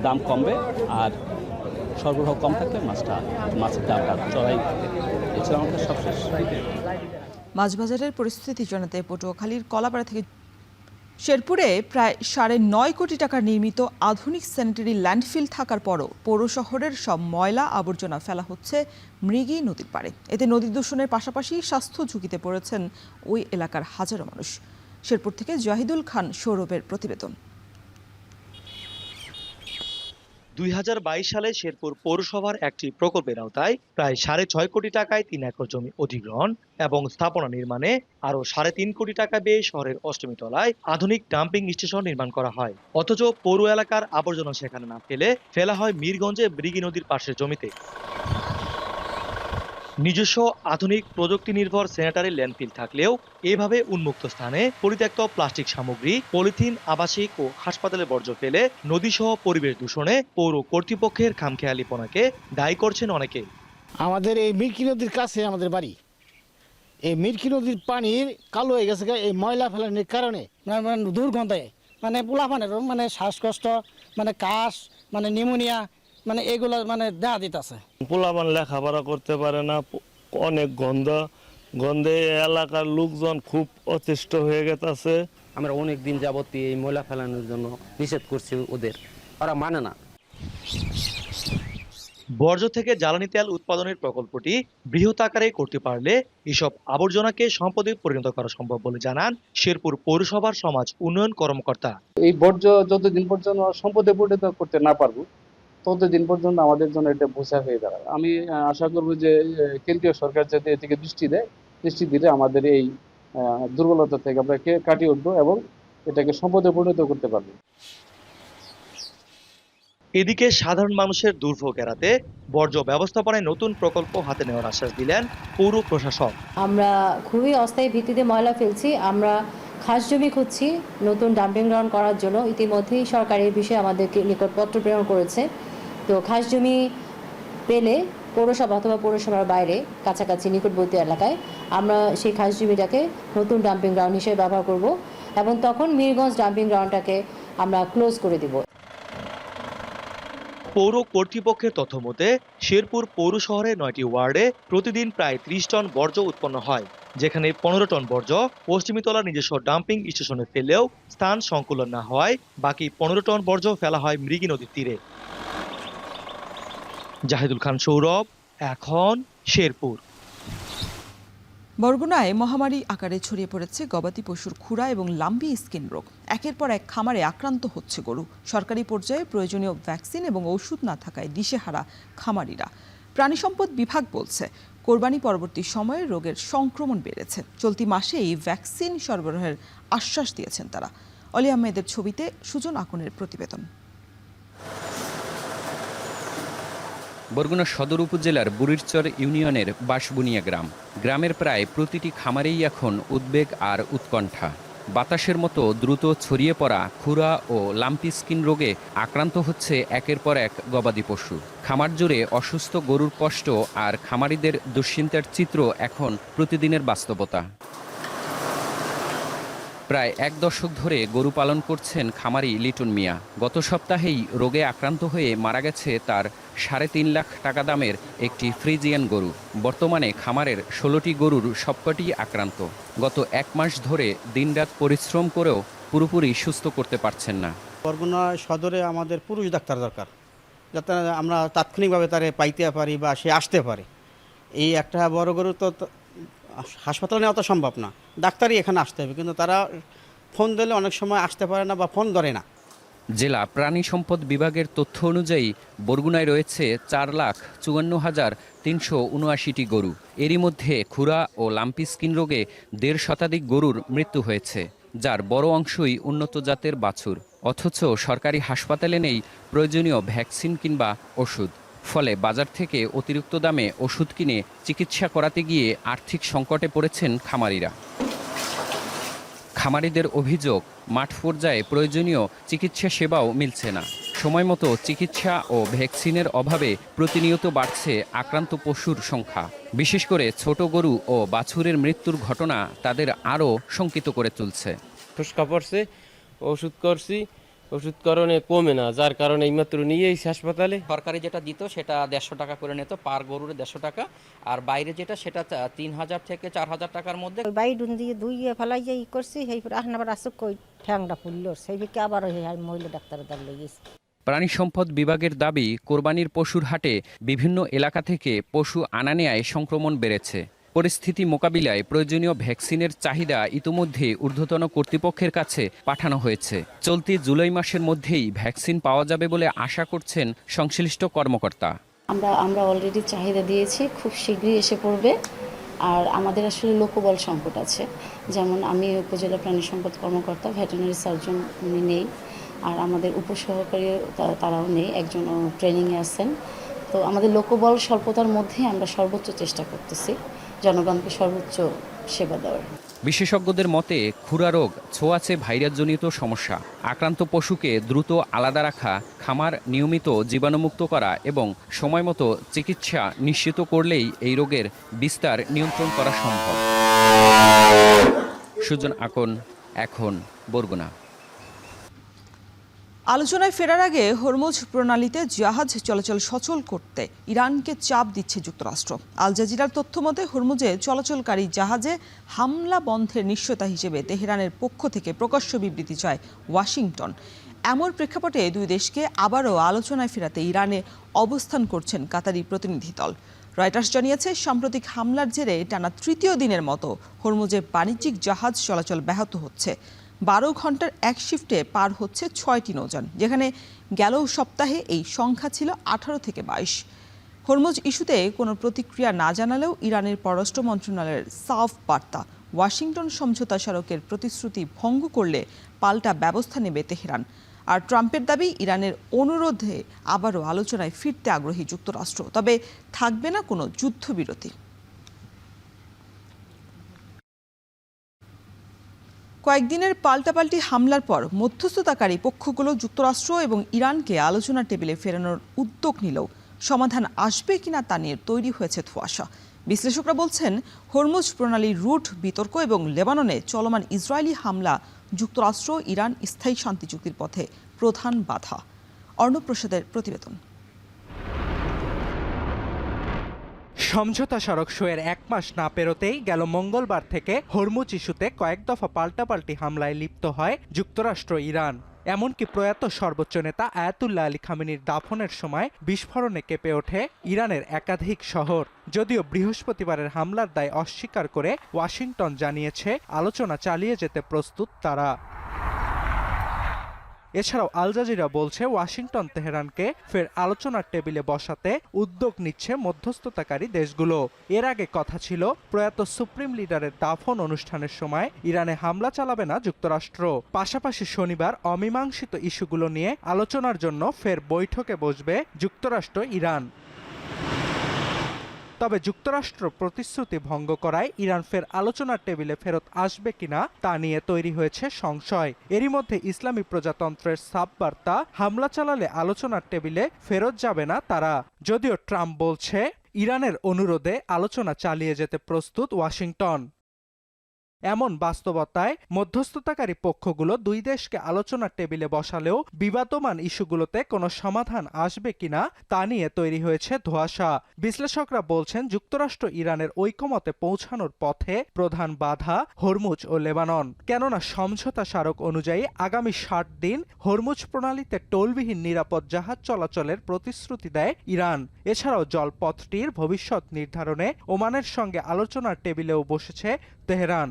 দাম কমবে, আর সরবরাহ কম থাকলে মাছের দামটা চড়াই থাকে। এছাড়া আমাদের সবশেষ মাছ বাজারের পরিস্থিতি জানাতে পটুয়াখালীর কলাপাড়া থেকে শেরপুরে প্রায় 9.5 কোটি টাকার নির্মিত আধুনিক স্যানিটারি ল্যান্ডফিল থাকার পরও পৌর শহরের সব ময়লা আবর্জনা ফেলা হচ্ছে মৃগী নদীর পাড়ে। এতে নদী দূষণের পাশাপাশি স্বাস্থ্য ঝুঁকিতে পড়েছেন ওই এলাকার হাজারো মানুষ। শেরপুর থেকে জাহিদুল খান সৌরভের প্রতিবেদন। 2022 সালে শেরপুর পৌরসভার একটি প্রকল্পের আওতায় প্রায় 6.5 কোটি টাকায় 3 একর জমি অধিগ্রহণ এবং স্থাপনা নির্মাণে আরও 3.5 কোটি টাকা ব্যয়ে শহরের অষ্টমী তলায় আধুনিক ডাম্পিং স্টেশন নির্মাণ করা হয়। অথচ পৌর এলাকার আবর্জনা সেখানে না ফেলা হয় মিরগঞ্জে মৃগী নদীর পাশের জমিতে। নিজস্ব আধুনিক প্রযুক্তি নির্ভর স্যানিটারি ল্যান্ডফিল থাকলেও এভাবে উন্মুক্ত স্থানে পরিত্যক্ত প্লাস্টিক সামগ্রী, পলিথিন, আবাসিক ও হাসপাতালের বর্জ্য ফেলে নদীসহ পরিবেশ দূষণে পৌর কর্তৃপক্ষের খামখেয়ালিপনাকে দায়ী করছেন অনেকে। আমাদের এই মিরকি নদীর কাছে আমাদের বাড়ি, এই মিরকি নদীর পানির কালো হয়ে গেছে এই ময়লা ফেলানোর কারণে, দুর্গন্ধে পোলাপানের শ্বাসকষ্ট, কাশ, নিউমোনিয়া, এগুলো দেখা দিতেছে। পোলাপান লেখাপড়া করতে পারে না, অনেক গন্ধে এলাকার লোকজন খুব অতিষ্ঠ হয়ে গেছে। আমরা অনেক দিন যাবত এই ময়লা ফেলানোর জন্য নিষেধ করছি, ওরা মানে না। বর্জ্য থেকে জ্বালানি তেল উৎপাদনের প্রকল্পটি বৃহৎ আকারে করতে পারলে এসব আবর্জনাকে সম্পদে পরিণত করা সম্ভব বলে জানান শেরপুর পৌরসভার সমাজ উন্নয়ন কর্মকর্তা। এই বর্জ্য যতদিন পর্যন্ত সম্পদে পরিণত করতে না পারবো ততদিন পর্যন্ত আমাদের জন্য এটা বোঝা হয়ে দাঁড়ায়। আমি আশা করবো যে কেন্দ্রীয় সরকার যাতে এদিকে দৃষ্টি দিলে আমাদের এই দুর্বলতা থেকে আমরা কাটিয়ে উঠবো এবং এটাকে সম্পদে পরিণত করতে পারবো। এদিকে সাধারণ মানুষের দুর্ভোগ এড়াতে বর্জ্য ব্যবস্থাপনায় নতুন প্রকল্প হাতে নেওয়ার আশ্বাস দিলেন পৌর প্রশাসক। আমরা খুবই অস্থায়ী ভিত্তিতে ময়লা ফেলছি, আমরা খাস জমি খুঁজছি নতুন ডাম্পিং গ্রাউন্ড করার জন্য। ইতিমধ্যেই সরকার এই বিষয়ে আমাদেরকে নিকট পত্র প্রেরণ করেছে। তো খাস জমি পেলে পৌরসভা অথবা পৌরসভার বাইরে কাছাকাছি নিকটবর্তী এলাকায় আমরা সেই খাস জমিটাকে নতুন ডাম্পিং গ্রাউন্ড হিসেবে ব্যবহার করব এবং তখন মিরগঞ্জ ডাম্পিং গ্রাউন্ডটাকে আমরা ক্লোজ করে দিব। পৌর কর্তৃপক্ষের তথ্য মতে শেরপুর পৌর শহরে 9টি ওয়ার্ডে প্রতিদিন প্রায় 30 টন বর্জ্য উৎপন্ন হয়, যেখানে 15 টন বর্জ্য পশ্চিমীতলা নিজস্ব ডাম্পিং স্টেশনে ফেলেও স্থান সংকুলন না হওয়ায় বাকি 15 টন বর্জ্য ফেলা হয় মৃগী নদীর তীরে। জাহিদুল খান সৌরভ, এখন শেরপুর। বরগুনায় মহামারী আকারে ছড়িয়ে পড়েছে গবাদি পশুর খুরা এবং লাম্বি স্কিন রোগ। একের পর এক খামারে আক্রান্ত হচ্ছে গরু। সরকারি পর্যায়ে প্রয়োজনীয় ভ্যাকসিন এবং ওষুধ না থাকায় দিশেহারা খামারিরা। প্রাণী সম্পদ বিভাগ বলছে কোরবানি পরবর্তী সময়ে রোগের সংক্রমণ বেড়েছে। চলতি মাসে এই ভ্যাকসিন সরবরাহের আশ্বাস দিয়েছেন তারা। অলি আহমেদের ছবিতে সুজন আকনের প্রতিবেদন। বরগুনা সদর উপজেলার বুড়িরচর ইউনিয়নের বাঁশবুনিয়া গ্রামের প্রায় প্রতিটি খামারেই এখন উদ্বেগ আর উৎকণ্ঠা। বাতাসের মতো দ্রুত ছড়িয়ে পড়া খুরা ও লাম্পি স্কিন রোগে আক্রান্ত হচ্ছে একের পর এক গবাদি পশু। খামার জুড়ে অসুস্থ গরুর কষ্ট আর খামারিদের দুশ্চিন্তার চিত্র এখন প্রতিদিনের বাস্তবতা। প্রায় 1 দশক ধরে গরু পালন করছেন খামারি লিটন মিয়া। গত সপ্তাহেই রোগে আক্রান্ত হয়ে মারা গেছে তার 3.5 লাখ টাকা দামের একটি ফ্রিজিয়ান গরু। বর্তমানে খামারের 16টি গরুর সবকটি আক্রান্ত। গত 1 মাস ধরে দিনরাত পরিশ্রম করেও পুরোপুরি সুস্থ করতে পারছেন না। বরগুনা সদরে আমাদের পুরুষ ডাক্তার দরকার, যাতে আমরা তাৎক্ষণিকভাবে তারে পাইতে পারি বা সে আসতে পারে। এই একটা বড় গরু তো হাসপাতালে নেওয়া তো সম্ভব না, ডাক্তারই এখানে আসতে হবে, কিন্তু তারা ফোন দিলে অনেক সময় আসতে পারে না বা ফোন ধরে না। জেলা প্রাণী সম্পদ বিভাগের তথ্য অনুযায়ী বরগুনায় রয়েছে 4,54,379টি গরু। এরই মধ্যে খুরা ও লাম্পি স্কিন রোগে 1.5 শতাধিক গরুর মৃত্যু হয়েছে, যার বড় অংশই উন্নত জাতের বাছুর। অথচ সরকারি হাসপাতালে নেই প্রয়োজনীয় ভ্যাকসিন কিংবা ওষুধ। ফলে বাজার থেকে অতিরিক্ত দামে ওষুধ কিনে চিকিৎসা করাতে গিয়ে আর্থিক সংকটে পড়েছেন খামারিরা। খামারিদের অভিযোগ, মাঠ পর্যায়ে প্রয়োজনীয় চিকিৎসা সেবাও মিলছে না। সময়মতো চিকিৎসা ও ভ্যাকসিনের অভাবে প্রতিনিয়ত বাড়ছে আক্রান্ত পশুর সংখ্যা। বিশেষ করে ছোট গরু ও বাছুরের মৃত্যুর ঘটনা তাদের আরও শঙ্কিত করে তুলছে। ফুসকা পড়ছে, ওষুধ করছি, ওষুধ করণে কমে না, যার কারণে এইমাত্র নিয়ে এসেছি হাসপাতালে। সরকারি যেটা দিত সেটা 150 টাকা করে নিত পার গরুর, 150 টাকা। আর বাইরে যেটা সেটা 3000 থেকে 4000 টাকার মধ্যে। বাইডুন দিয়ে ধুইয়ে ফেলাই যে করছি, সেই এখন আবার আসুক কই ঠ্যাংটা ফুলল, সেই দিকে আবার মহিলা ডাক্তারের দ্বার লেগেছে। প্রাণী সম্পদ বিভাগের দাবি, কোরবানির পশুর হাটে বিভিন্ন এলাকা থেকে পশু আনা নেয়ায় সংক্রমণ বেড়েছে। পরিস্থিতি মোকাবিলায় প্রয়োজনীয় ভ্যাকসিনের চাহিদা ইতিমধ্যে ঊর্ধ্বতন কর্তৃপক্ষের কাছে পাঠানো হয়েছে। চলতি জুলাই মাসের মধ্যেই ভ্যাকসিন পাওয়া যাবে বলে আশা করছেন সংশ্লিষ্ট কর্মকর্তা। আমরা অলরেডি চাহিদা দিয়েছি, খুব শীঘ্রই এসে পড়বে। আর আমাদের আসলে লোকবল সংকট আছে, যেমন আমি উপজেলা প্রাণী সম্পদ কর্মকর্তা, ভেটেরিনারি সার্জন উনি নেই, আর আমাদের উপসহকারী তারাও নেই, একজন ট্রেনিংয়ে আছেন। তো আমাদের লোকবল স্বল্পতার মধ্যে আমরা সর্বোচ্চ চেষ্টা করতেছি জনগণকে সর্বোচ্চ সেবা দেওয়ার। বিশেষজ্ঞদের মতে খুরা রোগ ছোঁয়াচে ভাইরাসজনিত সমস্যা। আক্রান্ত পশুকে দ্রুত আলাদা রাখা, খামার নিয়মিত জীবাণুমুক্ত করা এবং সময়মতো চিকিৎসা নিশ্চিত করলেই এই রোগের বিস্তার নিয়ন্ত্রণ করা সম্ভব। সুজন আকন, এখন বরগুনা। আলোচনায় ফেরার আগে হরমুজ প্রণালীতে জাহাজ চলাচল সচল করতে ইরানকে চাপ দিচ্ছে যুক্তরাষ্ট্র। আল জাজিরার তথ্য মতে হরমুজে চলাচলকারী জাহাজে হামলা বন্ধের নিশ্চয়তা হিসেবে তেহরানের পক্ষ থেকে প্রকাশ্য বিবৃতি চায় ওয়াশিংটন। এমন প্রেক্ষাপটে দুই দেশকে আবারও আলোচনায় ফেরাতে ইরানে অবস্থান করছেন কাতারি প্রতিনিধি দল। রয়টার্স জানিয়েছে, সাম্প্রতিক হামলার জেরে টানা 3য় দিনের মতো হরমুজে বাণিজ্যিক জাহাজ চলাচল ব্যাহত হচ্ছে। 12 ঘন্টার এক শিফটে পার হচ্ছে 6টি নৌযান, যেখানে গেল সপ্তাহে এই সংখ্যা ছিল 18 থেকে 22। হরমুজ ইস্যুতে কোনো প্রতিক্রিয়া না জানালেও ইরানের পররাষ্ট্র মন্ত্রণালয়ের সাফ বার্তা, ওয়াশিংটন সমঝোতা স্মারকের প্রতিশ্রুতি ভঙ্গ করলে পাল্টা ব্যবস্থা নেবে তেহরান। আর ট্রাম্পের দাবি, ইরানের অনুরোধে আবারও আলোচনায় ফিরতে আগ্রহী যুক্তরাষ্ট্র, তবে থাকবে না কোনো যুদ্ধবিরতি। কয়েকদিনের পাল্টাপাল্টি হামলার পর মধ্যস্থতাকারী পক্ষগুলো যুক্তরাষ্ট্র এবং ইরানকে আলোচনার টেবিলে ফেরানোর উদ্যোগ নিলেও সমাধান আসবে কিনা তা নিয়ে তৈরি হয়েছে ধোঁয়াশা। বিশ্লেষকরা বলছেন, হরমুজ প্রণালীর রুট বিতর্ক এবং লেবাননে চলমান ইসরায়েলি হামলা যুক্তরাষ্ট্র ইরান স্থায়ী শান্তি চুক্তির পথে প্রধান বাধা। অর্ণব প্রসাদের প্রতিবেদন। সমঝোতা স্মারক সইয়ের 1 মাস না পেরোতেই গেল মঙ্গলবার থেকে হরমুজ ইস্যুতে কয়েক দফা পাল্টাপাল্টি হামলায় লিপ্ত হয় যুক্তরাষ্ট্র ইরান। এমনকি প্রয়াত সর্বোচ্চ নেতা আয়াতুল্লাহ আলী খামেনির দাফনের সময় বিস্ফোরণে কেঁপে ওঠে ইরানের একাধিক শহর। যদিও বৃহস্পতিবারের হামলার দায় অস্বীকার করে ওয়াশিংটন জানিয়েছে আলোচনা চালিয়ে যেতে প্রস্তুত তারা। এছাড়াও আল জাজিরা বলছে, ওয়াশিংটন তেহরানকে ফের আলোচনার টেবিলে বসাতে উদ্যোগ নিচ্ছে মধ্যস্থতাকারী দেশগুলো। এর আগে কথা ছিল, প্রয়াত সুপ্রিম লিডারের দাফন অনুষ্ঠানের সময় ইরানে হামলা চালাবে না যুক্তরাষ্ট্র। পাশাপাশি শনিবার অমীমাংসিত ইস্যুগুলো নিয়ে আলোচনার জন্য ফের বৈঠকে বসবে যুক্তরাষ্ট্র ইরান। তবে যুক্তরাষ্ট্র প্রতিশ্রুতি ভঙ্গ করায় ইরান ফের আলোচনার টেবিলে ফেরত আসবে কিনা তা নিয়ে তৈরি হয়েছে সংশয়। এরই মধ্যে ইসলামী প্রজাতন্ত্রের সাব বার্তা, হামলা চালালে আলোচনার টেবিলে ফেরত যাবে না তারা। যদিও ট্রাম্প বলছে ইরানের অনুরোধে আলোচনা চালিয়ে যেতে প্রস্তুত ওয়াশিংটন। এমন বাস্তবতায় মধ্যস্থতাকারী পক্ষগুলো দুই দেশকে আলোচনার টেবিলে বসালেও বিবাদমান ইস্যুগুলোতে কোনো সমাধান আসবে কিনা তা নিয়ে তৈরি হয়েছে ধোঁয়াশা। বিশ্লেষকরা বলছেন যুক্তরাষ্ট্র ইরানের ঐকমত্যে পৌঁছানোর পথে প্রধান বাধা হরমুজ ও লেবানন। কেননা সমঝোতা স্মারক অনুযায়ী আগামী 60 দিন হরমুজ প্রণালীতে টোলবিহীন নিরাপদ জাহাজ চলাচলের প্রতিশ্রুতি দেয় ইরান। এছাড়াও জলপথটির ভবিষ্যৎ নির্ধারণে ওমানের সঙ্গে আলোচনার টেবিলেও বসেছে তেহরান।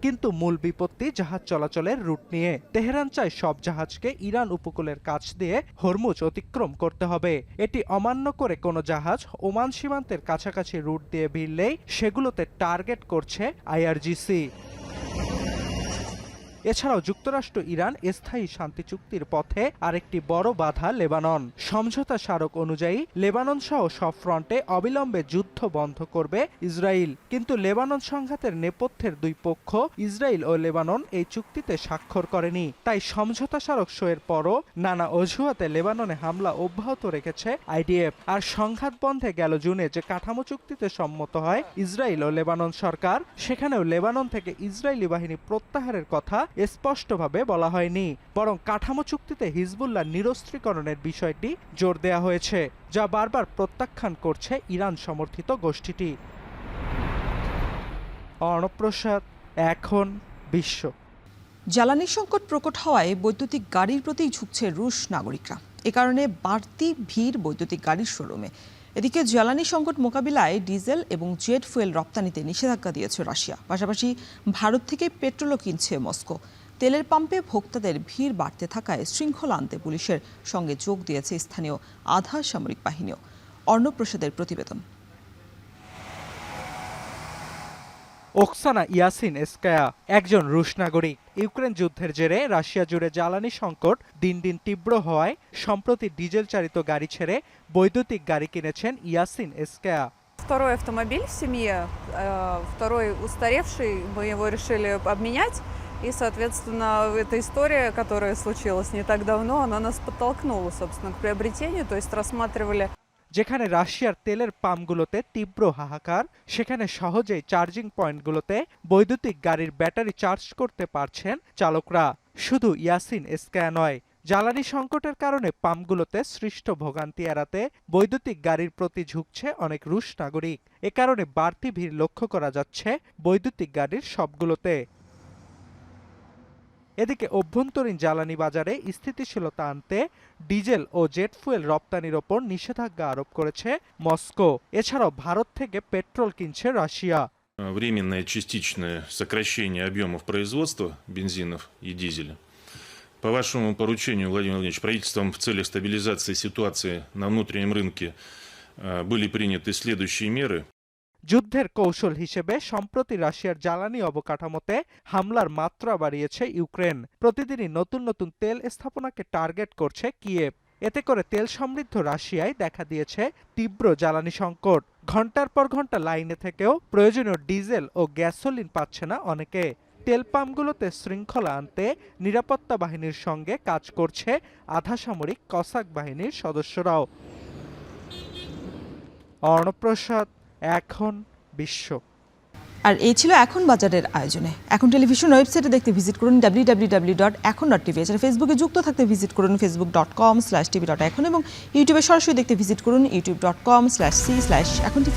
কিন্তু মূল বিপত্তি জাহাজ চলাচলের রুট নিয়ে। তেহরান চায় সব জাহাজকে ইরান উপকূলের কাছ দিয়ে হরমুজ অতিক্রম করতে হবে। এটি অমান্য করে কোনো জাহাজ ওমান সীমান্তের কাছাকাছি রুট দিয়ে ভিড়লেই সেগুলোতে টার্গেট করছে আইআরজিসি। এছাড়াও যুক্তরাষ্ট্র ইরান স্থায়ী শান্তি চুক্তির পথে আরেকটি বড় বাধা লেবানন। সমঝোতা স্মারক অনুযায়ী লেবানন সহ সব ফ্রন্টে অবিলম্বে যুদ্ধ বন্ধ করবে ইসরায়েল। কিন্তু লেবানন সংঘাতের নেপথ্যের দুই পক্ষ ইসরায়েল ও লেবানন এই চুক্তিতে স্বাক্ষর করেনি। তাই সমঝোতা স্মারক সইয়ের পরও নানা অজুহাতে লেবাননে হামলা অব্যাহত রেখেছে আইডিএফ। আর সংঘাত বন্ধে গেল জুনে যে কাঠামো চুক্তিতে সম্মত হয় ইসরায়েল ও লেবানন সরকার, সেখানেও লেবানন থেকে ইসরায়েলি বাহিনী প্রত্যাহারের কথা স্পষ্টভাবে বলা হয়নি, বরং কাঠামো চুক্তিতে হিজবুল্লাহ নিরস্ত্রীকরণের বিষয়টি জোর দেয়া হয়েছে, যা বারবার প্রত্যাখ্যান করছে ইরান সমর্থিত গোষ্ঠীটি। অর্ণব প্রসাদ, এখন বিশ্ব। জ্বালানি সংকট প্রকট হওয়ায় বৈদ্যুতিক গাড়ির প্রতি ঝুঁকছে রুশ নাগরিকরা। এ কারণে বাড়তি ভিড় বৈদ্যুতিক গাড়ির শোরুমে। এদিকে জ্বালানি সংকট মোকাবিলায় ডিজেল এবং জেট ফুয়েল রপ্তানিতে নিষেধাজ্ঞা দিয়েছে রাশিয়া। পাশাপাশি ভারত থেকে পেট্রোলও কিনছে মস্কো। তেলের পাম্পে ভোক্তাদের ভিড় বাড়তে থাকায় শৃঙ্খলা আনতে পুলিশের সঙ্গে যোগ দিয়েছে স্থানীয় আধা সামরিক বাহিনীও। অর্ণব প্রসাদের প্রতিবেদন। ওকসানা ইয়াসিনস্কায়া একজন রুশ নাগরিক। ইউক্রেন যুদ্ধের জেরে রাশিয়া জুড়ে জ্বালানি সংকট দিন দিন তীব্র হওয়ায় সম্প্রতি ডিজেল চালিত গাড়ি ছেড়ে বৈদ্যুতিক গাড়ি কিনেছেন ইয়াসিনস্কায়া। Второй автомобиль в семье, второй устаревший, мы его решили обменять. И, соответственно, эта история, которая случилась не так давно, она нас подтолкнула, собственно, к приобретению, то есть рассматривали. যেখানে রাশিয়ার তেলের পাম্পগুলোতে তীব্র হাহাকার, সেখানে সহজেই চার্জিং পয়েন্টগুলোতে বৈদ্যুতিক গাড়ির ব্যাটারি চার্জ করতে পারছেন চালকরা। শুধু ইয়াসিনস্কায়া নয়, জ্বালানি সংকটের কারণে পাম্পগুলোতে সৃষ্ট ভোগান্তি এড়াতে বৈদ্যুতিক গাড়ির প্রতি ঝুঁকছে অনেক রুশ নাগরিক। এ কারণে বাড়তি ভিড় লক্ষ্য করা যাচ্ছে বৈদ্যুতিক গাড়ির সবগুলোতে। এদিকে অভ্যন্তরীণ জ্বালানি বাজারে স্থিতিশীলতা আনতে ডিজেল ও জেট ফুয়েল রপ্তানির ওপর নিষেধাজ্ঞা আরোপ করেছে মস্কো। এছাড়াও ভারত থেকে পেট্রোল কিনছে রাশিয়া। Временное частичное сокращение объемов производства бензинов и дизеля. По вашему поручению, Владимир Владимирович, правительством в целях стабилизации ситуации на внутреннем рынке были приняты следующие меры. যুদ্ধের কৌশল হিসেবে সম্প্রতি রাশিয়ার জ্বালানি অবকাঠামোতে হামলার মাত্রা বাড়িয়েছে ইউক্রেন। প্রতিদিনই নতুন নতুন তেল স্থাপনাকে টার্গেট করছে কিয়েভ। এতে করে তেল সমৃদ্ধ রাশিয়ায় দেখা দিয়েছে তীব্র জ্বালানি সংকট। ঘন্টার পর ঘন্টা লাইনে থেকেও প্রয়োজনীয় ডিজেল ও গ্যাসোলিন পাচ্ছে না অনেকে। তেল পাম্পগুলোতে শৃঙ্খলা আনতে নিরাপত্তা বাহিনীর সঙ্গে কাজ করছে আধা সামরিক কসাক বাহিনীর সদস্যরাও। অর্ণব প্রসাদ, এখন বিশ্ব। আর এই ছিল এখন বাজারের আয়োজনে। এখন টেলিভিশন ওয়েবসাইটে দেখতে ভিজিট করুন www.ekon.tv। এছাড়া ফেসবুকে যুক্ত থাকতে ভিজিট করুন facebook.com/tv.ekon এবং ইউটিউবে সরাসরি দেখতে ভিজিট করুন youtube.com/c/ekontv।